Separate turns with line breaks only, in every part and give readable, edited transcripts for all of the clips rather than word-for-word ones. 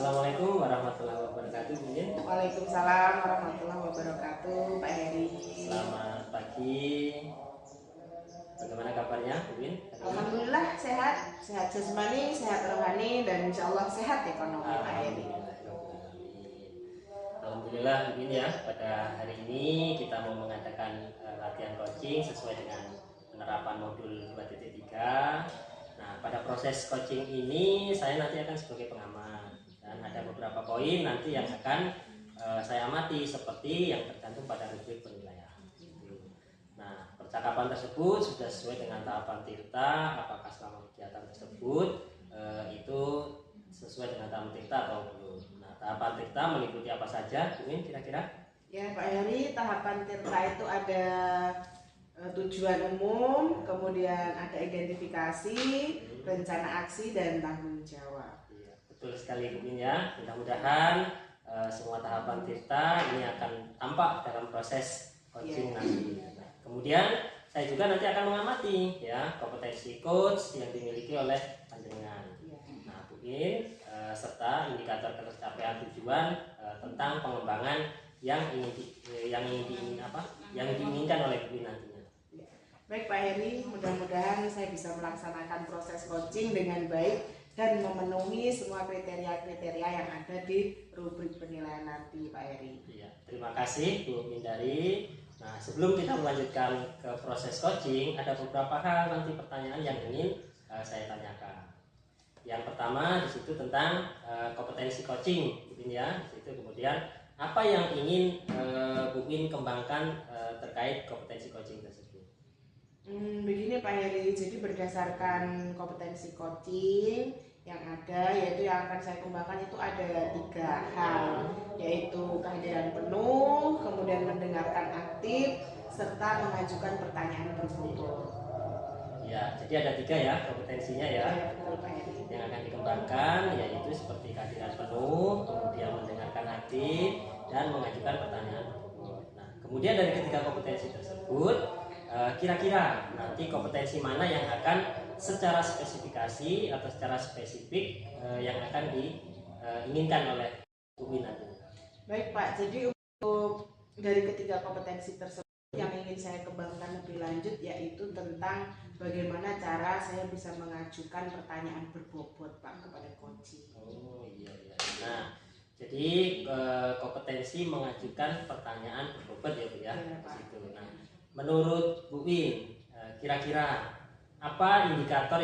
Assalamualaikum warahmatullahi wabarakatuh, Bu Min.
Waalaikumsalam warahmatullahi wabarakatuh, Pak Heri.
Selamat pagi. Bagaimana kabarnya, Bu Min?
Alhamdulillah sehat, sehat jasmani, sehat rohani, dan insya Allah sehat ekonomi, Pak Heri.
Alhamdulillah, Bu Min ya. Pada hari ini kita mau mengadakan latihan coaching sesuai dengan penerapan modul 2.3. Nah, pada proses coaching ini saya nanti akan sebagai pengamat dan ada beberapa poin nanti yang akan saya amati seperti yang tergantung pada rubrik penilaian. Nah, percakapan tersebut sudah sesuai dengan tahapan tirta, apakah selama kegiatan tersebut itu sesuai dengan tahapan tirta atau belum. Nah, tahapan tirta meliputi apa saja, Bu Min, kira-kira?
Ya, Pak Heri, tahapan tirta itu ada tujuan umum, kemudian ada identifikasi, rencana aksi, dan tanggung jawab.
Iya, betul sekali, Bu Min ya. Mudah-mudahan semua tahapan tirta ini akan tampak dalam proses coaching nanti. Kemudian saya juga nanti akan mengamati ya kompetensi coach yang dimiliki oleh panjenengan. Nah, Bu Min serta indikator tercapaian tujuan tentang pengembangan yang diinginkan oleh Bu Min nantinya.
Baik Pak Heri, mudah-mudahan saya bisa melaksanakan proses coaching dengan baik dan memenuhi semua kriteria-kriteria yang ada di rubrik penilaian nanti, Pak Heri.
Iya, terima kasih Bu Mindari. Nah, sebelum kita melanjutkan ke proses coaching, ada beberapa hal nanti pertanyaan yang ingin saya tanyakan. Yang pertama di situ tentang kompetensi coaching, Bu Min ya. Di situ kemudian apa yang ingin Bu Min kembangkan terkait kompetensi coaching tersebut?
Begini Pak Heri, jadi berdasarkan kompetensi coaching yang ada, yaitu yang akan saya kembangkan itu ada 3 hal, yaitu kehadiran penuh, kemudian mendengarkan aktif, serta mengajukan pertanyaan berbobot.
Ya, jadi ada 3 ya kompetensinya ya.
Betul, Pak Heri.
Yang akan dikembangkan yaitu seperti kehadiran penuh, kemudian mendengarkan aktif, dan mengajukan pertanyaan berbobot. Nah, kemudian dari ketiga kompetensi tersebut, kira-kira nanti kompetensi mana yang akan secara spesifikasi atau secara spesifik yang akan diinginkan oleh Bu Min nanti?
Baik Pak, jadi untuk dari ketiga kompetensi tersebut yang ingin saya kembangkan lebih lanjut yaitu tentang bagaimana cara saya bisa mengajukan pertanyaan berbobot Pak kepada coaching.
Oh iya. Nah, jadi kompetensi mengajukan pertanyaan berbobot ya Bu ya.
Iya, Pak.
Nah, menurut Bu Min, kira-kira apa indikator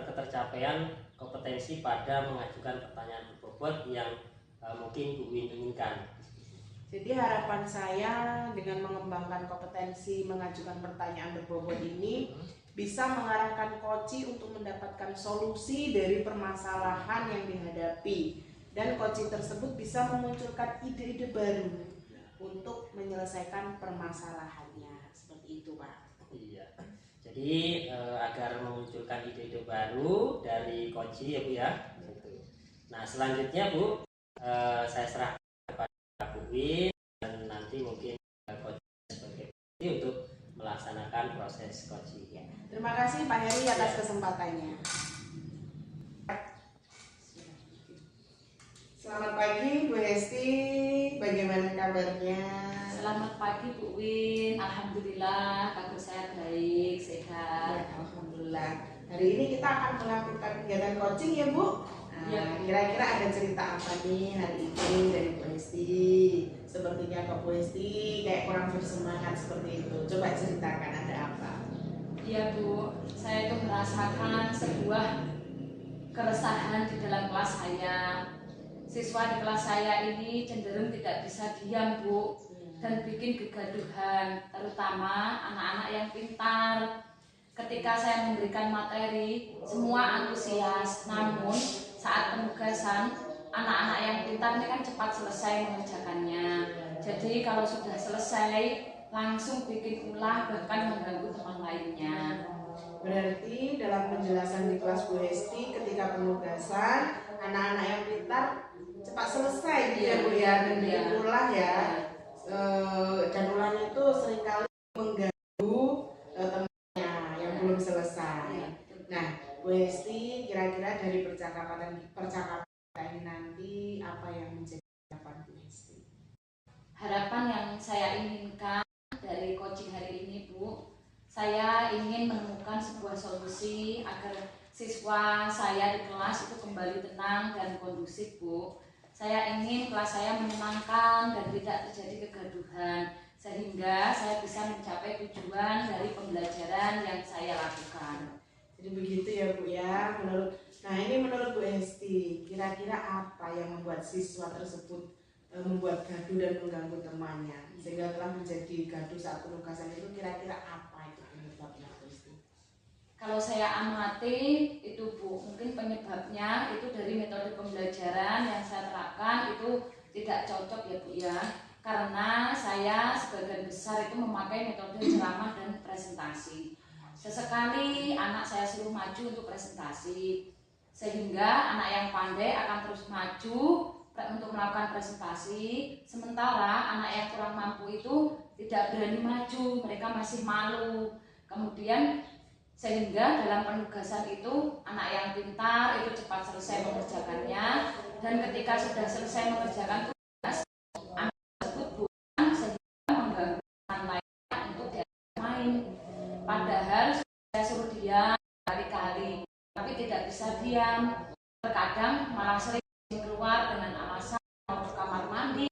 ketercapaian kompetensi pada mengajukan pertanyaan berbobot yang mungkin Bu Min inginkan?
Jadi harapan saya dengan mengembangkan kompetensi mengajukan pertanyaan berbobot ini bisa mengarahkan coach untuk mendapatkan solusi dari permasalahan yang dihadapi, dan coach tersebut bisa memunculkan ide-ide baru untuk menyelesaikan permasalahannya. Seperti itu Pak.
Iya. Jadi agar memunculkan ide-ide baru dari coach ya Bu ya. Nah, selanjutnya Bu, saya serahkan kepada Bu Min dan nanti mungkin coach sebagai untuk melaksanakan proses coaching.
Ya. Terima kasih Pak Heri atas kesempatannya. Selamat pagi Bu Hesti, bagaimana kabarnya?
Selamat pagi Bu Win, alhamdulillah kabar saya baik, sehat.
Ya, alhamdulillah. Hari ini kita akan melakukan kegiatan coaching ya Bu. Nah, kira-kira ada cerita apa nih hari ini dari Bu Hesti? Sepertinya kok Bu Hesti kayak kurang bersemangat seperti itu. Coba ceritakan ada apa?
Iya Bu, saya itu merasakan sebuah keresahan di dalam kelas saya. Siswa di kelas saya ini cenderung tidak bisa diam Bu, dan bikin kegaduhan, terutama anak-anak yang pintar. Ketika saya memberikan materi, semua antusias, namun saat penugasan, anak-anak yang pintar ini kan cepat selesai mengerjakannya. Jadi kalau sudah selesai, langsung bikin ulah, bahkan mengganggu teman lainnya.
Berarti dalam penjelasan di kelas Bu Hesti ketika penugasan, anak-anak yang pintar cepat selesai gitu ya Bu ya, dan bikin ulah ya. Dan ulahnya itu seringkali mengganggu temannya yang belum selesai. Nah, Bu Hesti, kira-kira dari percakapan ini apa yang menjadi harapan Bu Hesti?
Harapan yang saya inginkan dari coaching hari ini, Bu, saya ingin menemukan sebuah solusi agar siswa saya di kelas itu kembali tenang dan kondusif, Bu. Saya ingin kelas saya menyenangkan dan tidak terjadi kegaduhan, sehingga saya bisa mencapai tujuan dari pembelajaran yang saya lakukan.
Jadi begitu ya Bu ya. Menurut Bu Hesti, kira-kira apa yang membuat siswa tersebut membuat gaduh dan mengganggu temannya sehingga telah menjadi gaduh saat penugasan itu, kira-kira apa itu penyebabnya Bu Hesti?
Kalau saya amati itu Bu, mungkin penyebabnya itu dari metode pembelajaran yang saya terapkan itu tidak cocok ya Bu ya. Karena saya sebagian besar itu memakai metode ceramah dan presentasi. Sesekali anak saya suruh maju untuk presentasi, sehingga anak yang pandai akan terus maju untuk melakukan presentasi, sementara anak yang kurang mampu itu tidak berani maju, mereka masih malu. Kemudian sehingga dalam penugasan itu anak yang pintar itu cepat selesai mengerjakannya, dan ketika sudah selesai mengerjakan tugas, anak tersebut bukan sehingga mengganggu anak lainnya untuk diajak main. Padahal saya suruh diam kali-kali, tapi tidak bisa diam. Terkadang malah sering keluar dengan alasan mau ke kamar mandi.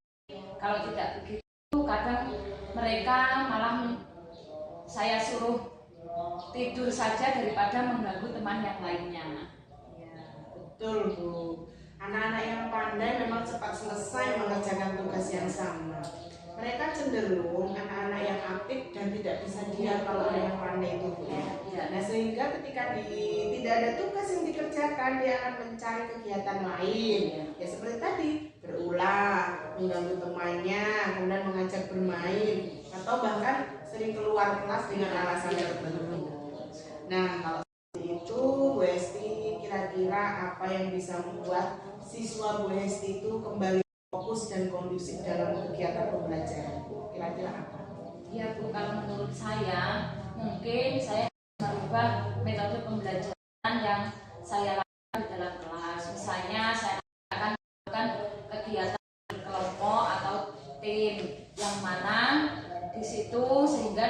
Kalau tidak begitu, kadang mereka malah saya suruh tidur saja daripada mengganggu teman yang lainnya.
Ya, betul Bu. Anak-anak yang pandai memang cepat selesai mengerjakan tugas yang sama. Mereka cenderung anak-anak yang aktif dan tidak bisa diam kalau ada yang pandai itu Bu ya. Nah sehingga ketika tidak ada tugas yang dikerjakan, dia akan mencari kegiatan lain. Ya seperti tadi, berulang, mengganggu temannya, kemudian mengajak bermain, atau bahkan sering keluar kelas dengan alasan tertentu. Nah kalau seperti itu Bu Hesti, kira-kira apa yang bisa membuat siswa Bu Hesti itu kembali fokus dan kondusif dalam kegiatan pembelajaran? Kira-kira apa?
Ya Bu, kalau menurut saya mungkin saya merubah metode pembelajaran yang saya lakukan di dalam kelas. Misalnya saya akan melakukan kegiatan kelompok atau tim, yang mana di situ sehingga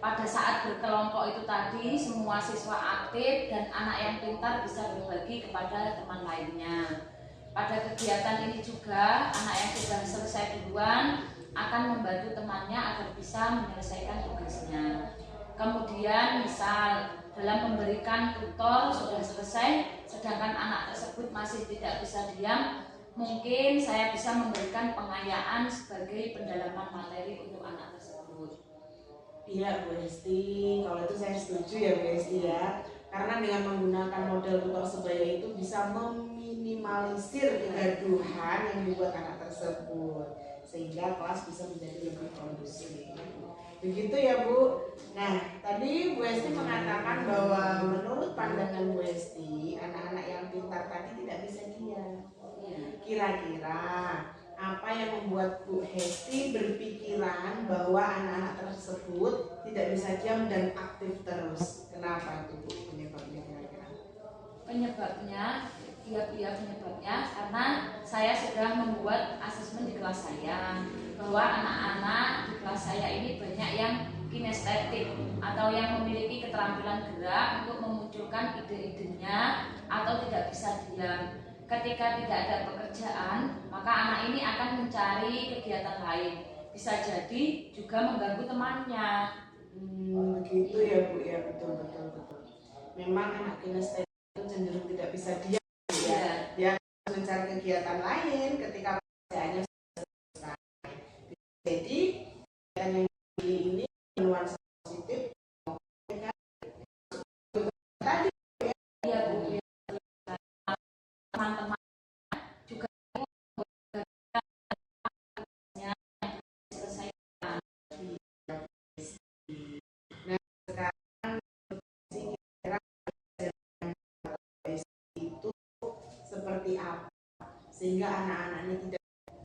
pada saat berkelompok itu tadi semua siswa aktif dan anak yang pintar bisa berbagi kepada teman lainnya. Pada kegiatan ini juga anak yang sudah selesai duluan akan membantu temannya agar bisa menyelesaikan tugasnya. Kemudian misal dalam memberikan tutor sudah selesai, sedangkan anak tersebut masih tidak bisa diam, mungkin saya bisa memberikan pengayaan sebagai pendalaman materi untuk anak tersebut.
Iya Bu Hesti, kalau itu saya setuju ya Bu Hesti ya. Karena dengan menggunakan model tutor sebaya itu bisa meminimalisir kegaduhan yang dibuat anak tersebut, sehingga kelas bisa menjadi lebih kondusif. Begitu ya Bu. Nah tadi Bu Hesti mengatakan bahwa menurut pandangan Bu Hesti, anak-anak yang pintar tadi tidak bisa diam. Kira-kira apa yang membuat Bu Hesti berpikiran bahwa anak-anak tersebut tidak bisa diam dan aktif terus? Kenapa itu Bu penyebabnya kira-kira?
Penyebabnya karena saya sudah membuat asesmen di kelas saya bahwa anak-anak di kelas saya ini banyak yang kinestetik atau yang memiliki keterampilan gerak untuk memunculkan ide-idenya atau tidak bisa diam. Ketika tidak ada pekerjaan, maka anak ini akan mencari kegiatan lain. Bisa jadi juga mengganggu temannya.
Begitu ya Bu ya, betul. Memang anak kinestetik itu cenderung tidak bisa diam ya. Dia harus mencari kegiatan lain ketika pekerjaannya selesai. Jadi kegiatan yang ini nuansa positif tadi
ya Bu, teman-teman juga selesaikan.
Nah sekarang itu seperti apa sehingga anak-anaknya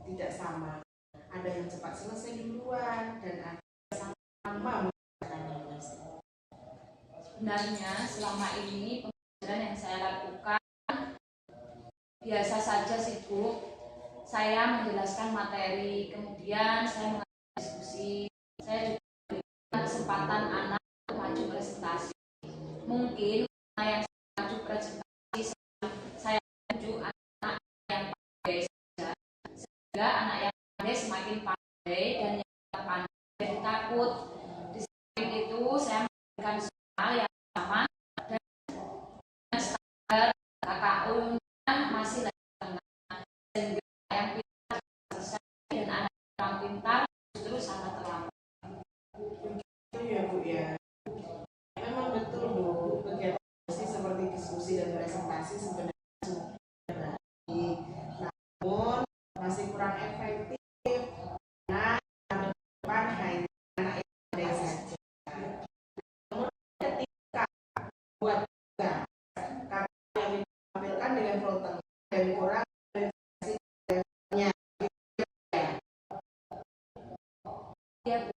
tidak sama, ada yang cepat selesai duluan dan ada yang sama mengerjakannya.
Sebenarnya selama ini pembelajaran yang saya lakukan biasa saja sih Bu. Saya menjelaskan materi, kemudian saya mengadakan diskusi, saya juga memberikan kesempatan anak untuk maju presentasi. Mungkin yang maju presentasi saya tunjuk anak yang pandai saja, sehingga anak yang pandai semakin pandai dan yang tidak pandai jadi takut. Di samping itu saya memberikan soal yang sama dan standar KKU-nya masih lagi sehingga yang pintar selesai dan anak yang pintar justru sangat terlambat.
Itu ya Bu ya. Memang betul Bu, kegiatan seperti diskusi dan presentasi sebenarnya sudah baik, namun masih kurang efektif karena yang depan hanya anak yang pandai saja. Namun ketika buat tugas yang ditampilkan di level tengah dan kurang verifikasi levelnya,
Ya, Bu.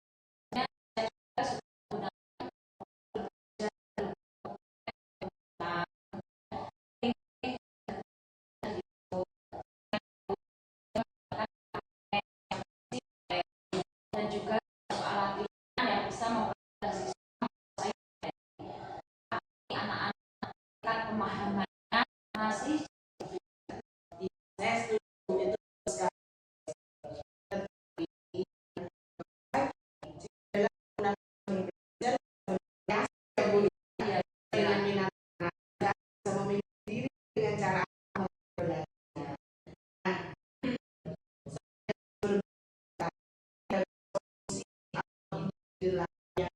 Dan juga soal latihan yang bisa mempermudah siswa anak-anak tingkat pemahamannya masih
saya setuju itu sekali. Tetapi dalam undang-undang belajar sebenarnya boleh dengan minat anak bisa memilih diri dengan cara belajar. Nah, saya bersolusi atau dilakukan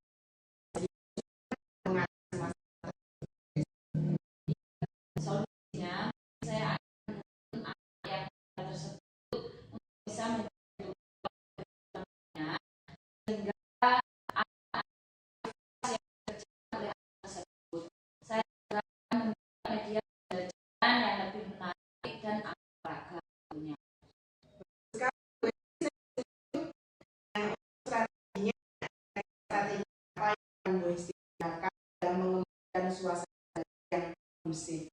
solusinya. Saya akan menuntun anak yang tersebut untuk bisa menjadinya sehingga anak-anak yang tercipta oleh anak tersebut. Saya juga akan membuat media pembelajaran yang lebih menarik dan akurat tentunya.
strateginya strategi apa yang Bu Hesti gunakan dalam mengembangkan suasana yang kondusif.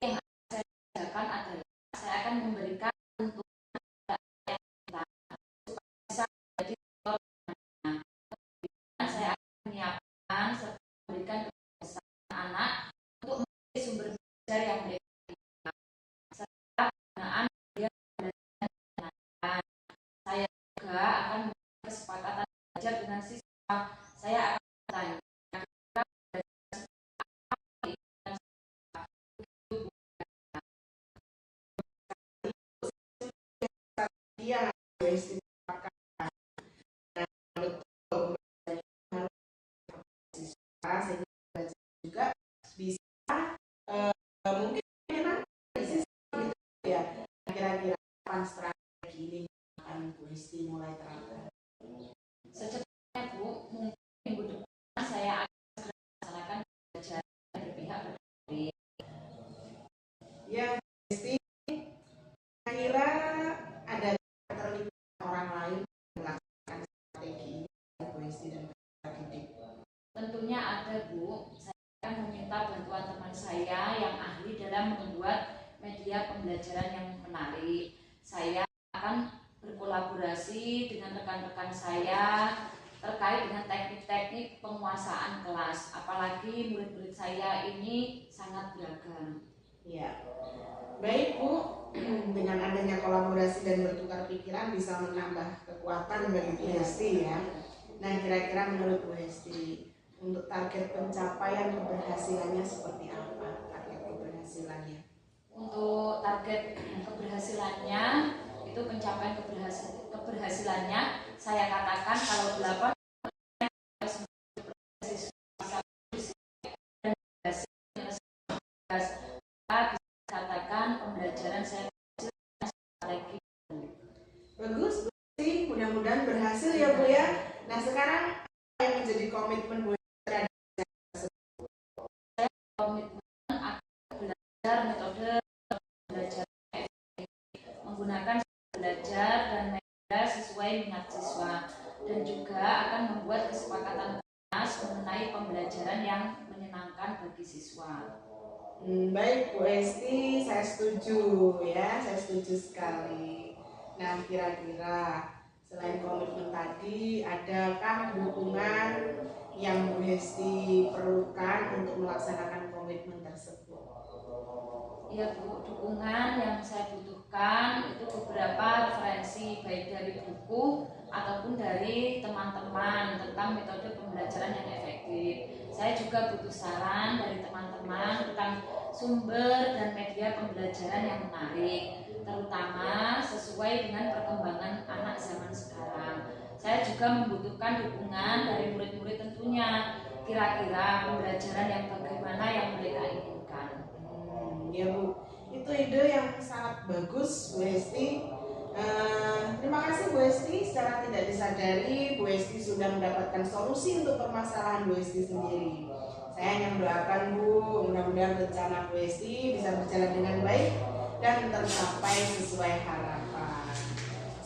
Yang saya kerjakan adalah saya akan memberikan tuntunan kepada anak yang pintar supaya bisa menjadi tutornya. Kemudian saya akan menyiapkan serta memberikan kebiasaan anak untuk menjadi sumber belajar yang beretika serta penggunaan media pembelajaran yang menyenangkan. Saya juga akan memberikan kesepakatan belajar dengan siswa. Saya akan bertanya, kira-kira belajar seperti apa yang diinginkan siswa?
Strategi yang Bu Hesti gunakan betul harus siswa sehingga belajar juga bisa mungkin menyenangkan siswa gitu ya. Kira-kira kapan strategi ini akan Bu Hesti mulai terapkan?
Secepatnya Bu, mungkin minggu depan saya akan segera melaksanakan pembelajaran dari pihak berwajib.
Ya, Bu Hesti, kira-kira ada keterlibatan orang lain melaksanakan strategi ini Bu Hesti dan peserta didik?
Tentunya ada Bu, saya akan meminta bantuan teman saya yang ahli dalam membuat media pembelajaran yang menarik. Saya akan berkolaborasi dengan rekan-rekan saya terkait dengan teknik-teknik penguasaan kelas. Apalagi murid-murid saya ini sangat beragam.
Ya, baik Bu, dengan adanya kolaborasi dan bertukar pikiran bisa menambah kekuatan bagi Bu Hesti ya. Nah, kira-kira menurut Bu Hesti, untuk target pencapaian keberhasilannya seperti apa? Target keberhasilannya?
Untuk target keberhasilannya itu pencapaian keberhasilannya saya katakan kalau 8 siswa dan berhasil menyelesaikan tugas, maka bisa dikatakan pembelajaran saya lagi.
Bagus, Bu Hesti. Mudah-mudahan berhasil ya Bu ya. Nah, sekarang apa yang menjadi komitmen Bu Hesti terhadap
Komitmen akan belajar metode belajar menggunakan belajar dan media sesuai minat siswa dan juga akan membuat kesepakatan kelas mengenai pembelajaran yang menyenangkan bagi siswa.
Baik Bu Esti, saya setuju ya, saya setuju sekali. Nah, kira-kira selain komitmen tadi, adakah dukungan yang Bu Esti perlukan untuk melaksanakan komitmen tersebut?
Ya Bu, dukungan yang saya butuhkan itu beberapa referensi baik dari buku ataupun dari teman-teman tentang metode pembelajaran yang efektif. Saya juga butuh saran dari teman-teman tentang sumber dan media pembelajaran yang menarik, terutama sesuai dengan perkembangan anak zaman sekarang. Saya juga membutuhkan dukungan dari murid-murid tentunya, kira-kira pembelajaran yang bagaimana yang mereka inginkan.
Ya Bu, itu ide yang sangat bagus Bu Esti. Terima kasih Bu Esti, secara tidak disadari Bu Esti sudah mendapatkan solusi untuk permasalahan Bu Esti sendiri. Saya hanya mendoakan Bu, mudah-mudahan rencana Bu Esti bisa berjalan dengan baik dan tercapai sesuai harapan.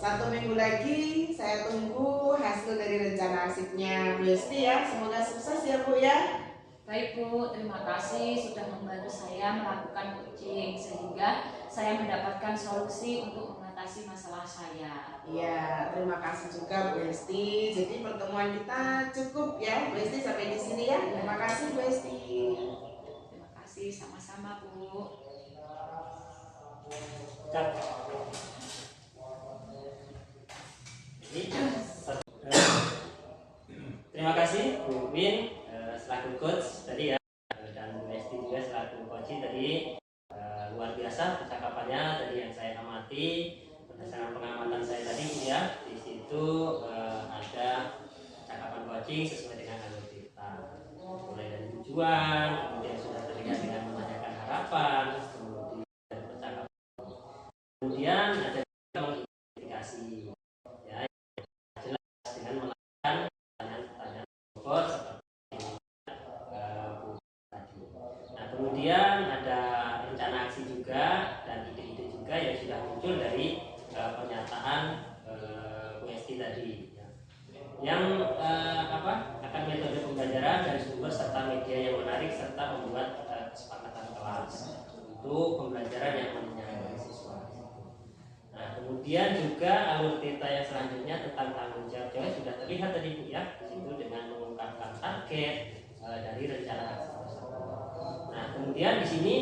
1 minggu lagi saya tunggu hasil dari rencana asiknya Bu Esti ya. Semoga sukses ya Bu ya.
Baik Bu, terima kasih sudah membantu saya melakukan coaching sehingga saya mendapatkan solusi untuk mengatasi masalah saya.
Iya, terima kasih juga Bu Esti. Jadi pertemuan kita cukup ya Bu Esti, sampai di sini ya. Terima kasih Bu Esti.
Terima kasih sama-sama Bu.
Cap. Jadi, terima kasih Bu Win selaku coach tadi ya, dan Bu Esti juga selaku coach tadi. Luar biasa percakapannya tadi yang saya amati berdasarkan pengamatan saya tadi ya. Di situ ada percakapan coaching sesuai dengan alur kita, mulai dari tujuan, kemudian sudah terlihat dengan menanyakan harapan, kemudian percakapan, kemudian ada mengidentifikasi ya, jelas dengan melakukan pertanyaan-pertanyaan pokok seperti tadi. Nah, kemudian ada rencana aksi juga dan ide-ide juga yang sudah muncul dari pernyataan UST tadi ya. Yang akan metode pembelajaran dan sumber serta media yang menarik serta membuat kesepakatan kelas untuk pembelajaran yang menyenangkan siswa. Nah, kemudian juga alur theta yang selanjutnya tentang tanggung jawab sudah terlihat tadi Bu ya, di situ dengan mengungkapkan target dari rencana aksi tersebut. Nah, kemudian di sini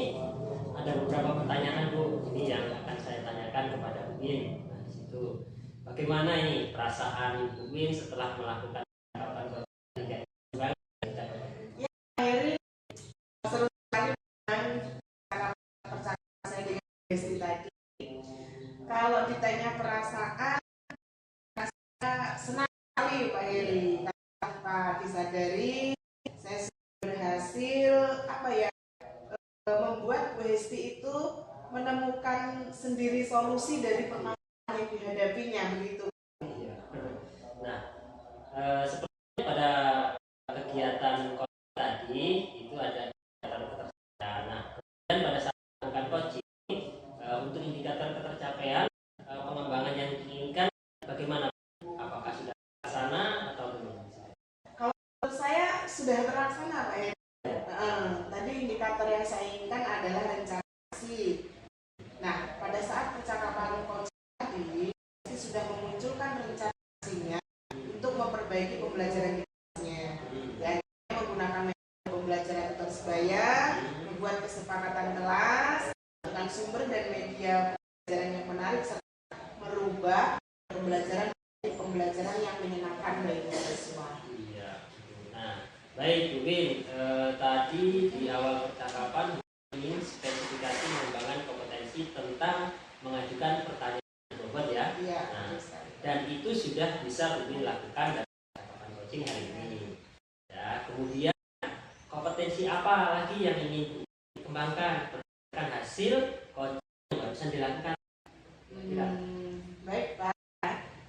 ada beberapa pertanyaan Bu, ini yang akan saya tanyakan kepada Bu Win. Nah, di situ bagaimana ini perasaan Bu Win setelah melakukan percakapan tiga
Ya, akhirnya seru sekali dengan percakapan saya dengan Bu Esti tadi. Kalau ditanya perasaan, saya senang sekali Pak Heri. Tanpa disadari, saya sudah berhasil membuat Bu Esti itu menemukan sendiri solusi dari permasalahan yang dihadapinya begitu.
Nah, seperti pada kegiatan coaching tadi itu ada indikator ketercapaian. Nah, kemudian pada saat melakukan coaching untuk indikator ketercapaian pengembangan yang diinginkan bagaimana? Apakah sudah terlaksana atau belum?
Kalau menurut saya sudah terlaksana Pak ya. Tadi indikator yang saya inginkan adalah rencana aksi. Nah, pada saat percakapan coaching tadi sudah memunculkan rencana aksinya untuk memperbaiki pembelajaran kelasnya. Dan menggunakan metode pembelajaran tersebaya, membuat kesepakatan kelas dengan sumber dan media pembelajaran yang menarik serta merubah pembelajaran menjadi pembelajaran yang menyenangkan bagi siswa.
Iya. Nah, baik Bu Win, tadi di awal percakapan ingin spesifikasi mengembangkan kompetensi tentang mengajukan pertanyaan bobot ya.
Iya.
Nah, dan itu sudah bisa Bu Win lakukan dalam percakapan coaching hari ini. Ya, kemudian kompetensi apa lagi yang ingin Bu Win kembangkan berdasarkan hasil coaching yang barusan dilakukan?
Baik Pak.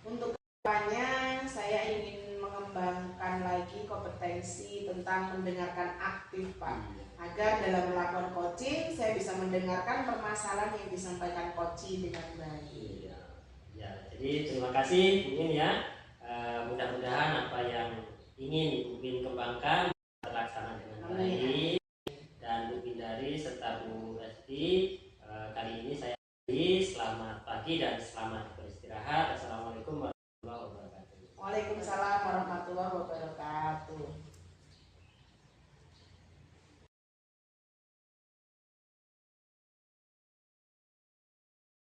Untuk kedepannya saya ingin mengembangkan lagi kompetensi tentang mendengarkan aktif Pak, agar dalam melakukan coaching saya bisa mendengarkan permasalahan yang disampaikan coaching dengan baik.
Ya, jadi terima kasih Bu Win ya. Mudah-mudahan apa yang ingin Bu Win kembangkan terlaksana dengan baik dan Bu Win dari serta Bu Esti. Kali ini saya